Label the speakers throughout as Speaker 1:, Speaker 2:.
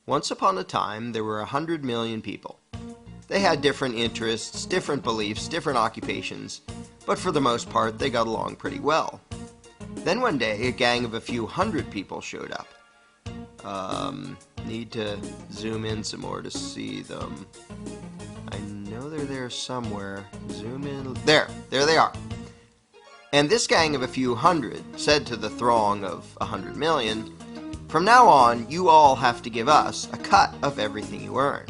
Speaker 1: Once upon a time, there were 100 million people. They had different interests, different beliefs, different occupations, but for the most part, they got along pretty well. Then one day, a gang of a few hundred people showed up. Need to zoom in some more to see them. I know they're there somewhere. Zoom in. There they are. And this gang of a few hundred said to the throng of 100 million, "From now on, you all have to give us a cut of everything you earn."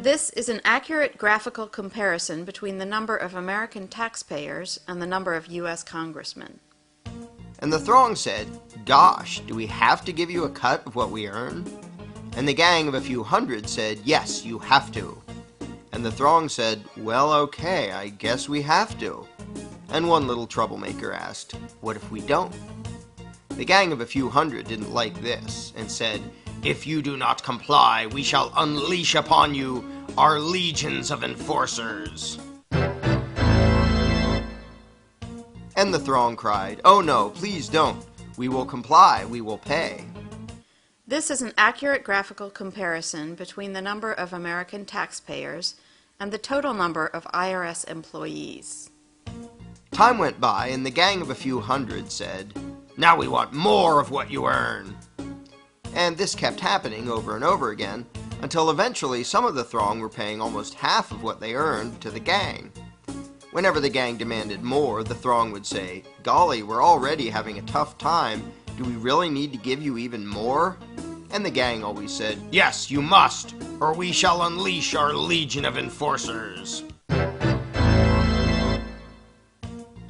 Speaker 2: This is an accurate graphical comparison between the number of American taxpayers and the number of U.S. congressmen.
Speaker 1: And the throng said, "Gosh, do we have to give you a cut of what we earn?" And the gang of a few hundred said, "Yes, you have to." And the throng said, "Well, okay, I guess we have to." And one little troublemaker asked, "What if we don't?" The gang of a few hundred didn't like this and said, "If you do not comply, we shall unleash upon you our legions of enforcers." And the throng cried, "Oh no, please don't. We will comply, we will pay."
Speaker 2: This is an accurate graphical comparison between the number of American taxpayers and the total number of IRS employees.
Speaker 1: Time went by, and the gang of a few hundred said, "Now we want more of what you earn." And this kept happening over and over again, until eventually some of the throng were paying almost half of what they earned to the gang. Whenever the gang demanded more, the throng would say, "Golly, we're already having a tough time. Do we really need to give you even more?" And the gang always said, "Yes, you must, or we shall unleash our legion of enforcers."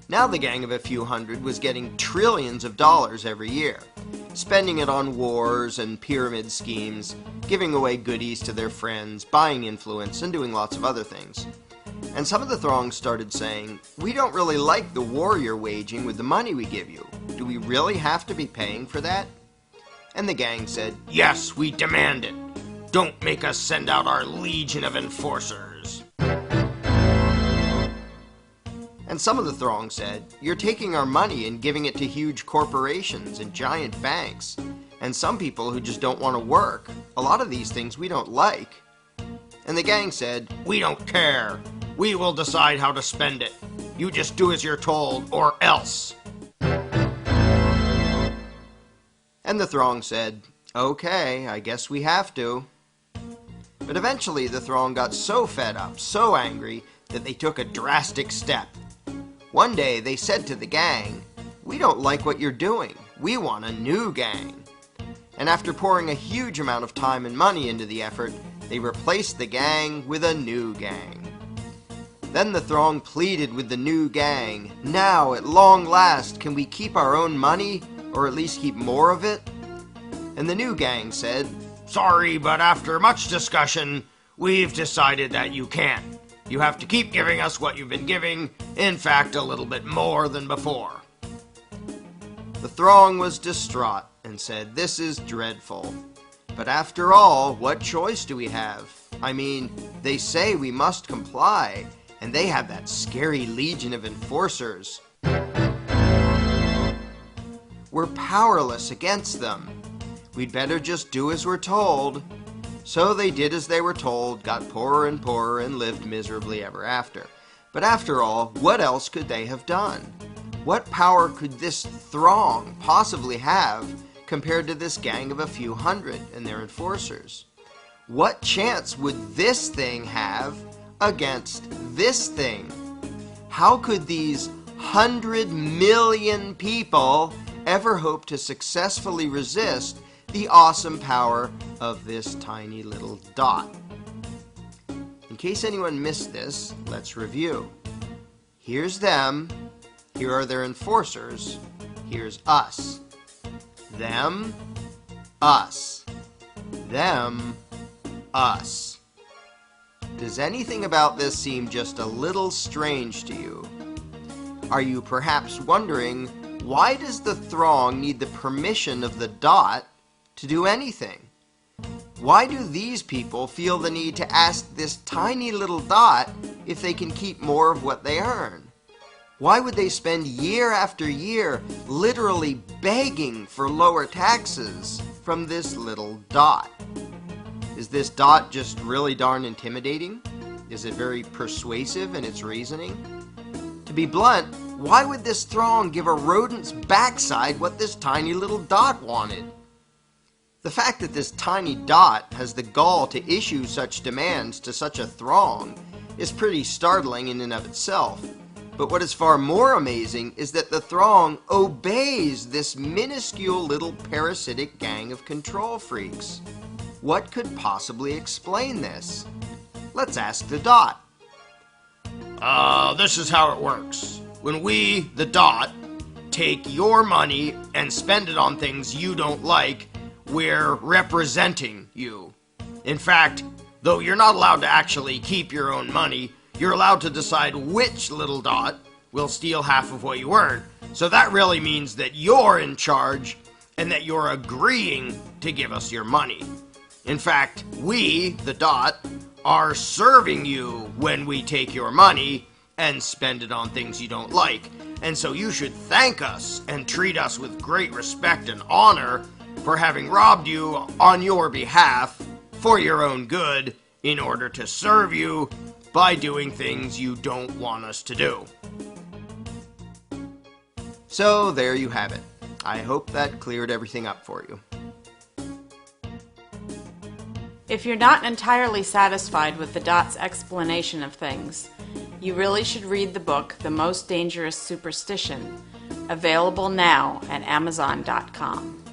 Speaker 1: Now the gang of a few hundred was getting trillions of dollars every year, spending it on wars and pyramid schemes, giving away goodies to their friends, buying influence, and doing lots of other things. And some of the throng started saying, "We don't really like the war you're waging with the money we give you. Do we really have to be paying for that?" And the gang said, "Yes, we demand it. Don't make us send out our legion of enforcers." And some of the throng said, "You're taking our money and giving it to huge corporations and giant banks, and some people who just don't want to work. A lot of these things we don't like." And the gang said, "We don't care. We will decide how to spend it. You just do as you're told, or else." And the throng said, "Okay, I guess we have to." But eventually the throng got so fed up, so angry, that they took a drastic step. One day they said to the gang, "We don't like what you're doing. We want a new gang." And after pouring a huge amount of time and money into the effort, they replaced the gang with a new gang. Then the throng pleaded with the new gang, "Now, at long last, can we keep our own money, or at least keep more of it?" And the new gang said, "Sorry, but after much discussion, we've decided that you can't. You have to keep giving us what you've been giving, in fact, a little bit more than before." The throng was distraught and said, "This is dreadful. But after all, what choice do we have? I mean, they say we must comply, and they have that scary legion of enforcers. We're powerless against them. We'd better just do as we're told." So they did as they were told, got poorer and poorer, and lived miserably ever after. But after all, what else could they have done? What power could this throng possibly have compared to this gang of a few hundred and their enforcers? What chance would this thing have against this thing? How could these 100 million people ever hope to successfully resist the awesome power of this tiny little dot? In case anyone missed this, let's review. Here's them. Here are their enforcers. Here's us. Them, us. Them, us. Does anything about this seem just a little strange to you? Are you perhaps wondering, why does the throng need the permission of the dot to do anything? Why do these people feel the need to ask this tiny little dot if they can keep more of what they earn? Why would they spend year after year literally begging for lower taxes from this little dot? Is this dot just really darn intimidating? Is it very persuasive in its reasoning? To be blunt, why would this throng give a rodent's backside what this tiny little dot wanted? The fact that this tiny dot has the gall to issue such demands to such a throng is pretty startling in and of itself. But what is far more amazing is that the throng obeys this minuscule little parasitic gang of control freaks. What could possibly explain this? Let's ask the dot.
Speaker 3: This is how it works. When we, the dot, take your money and spend it on things you don't like, we're representing you. In fact, though you're not allowed to actually keep your own money, you're allowed to decide which little dot will steal half of what you earn. So that really means that you're in charge and that you're agreeing to give us your money. In fact, we, the dot, are serving you when we take your money and spend it on things you don't like. And so you should thank us and treat us with great respect and honor for having robbed you on your behalf for your own good in order to serve you by doing things you don't want us to do.
Speaker 1: So there you have it. I hope that cleared everything up for you.
Speaker 2: If you're not entirely satisfied with the dot's explanation of things, you really should read the book The Most Dangerous Superstition, available now at Amazon.com.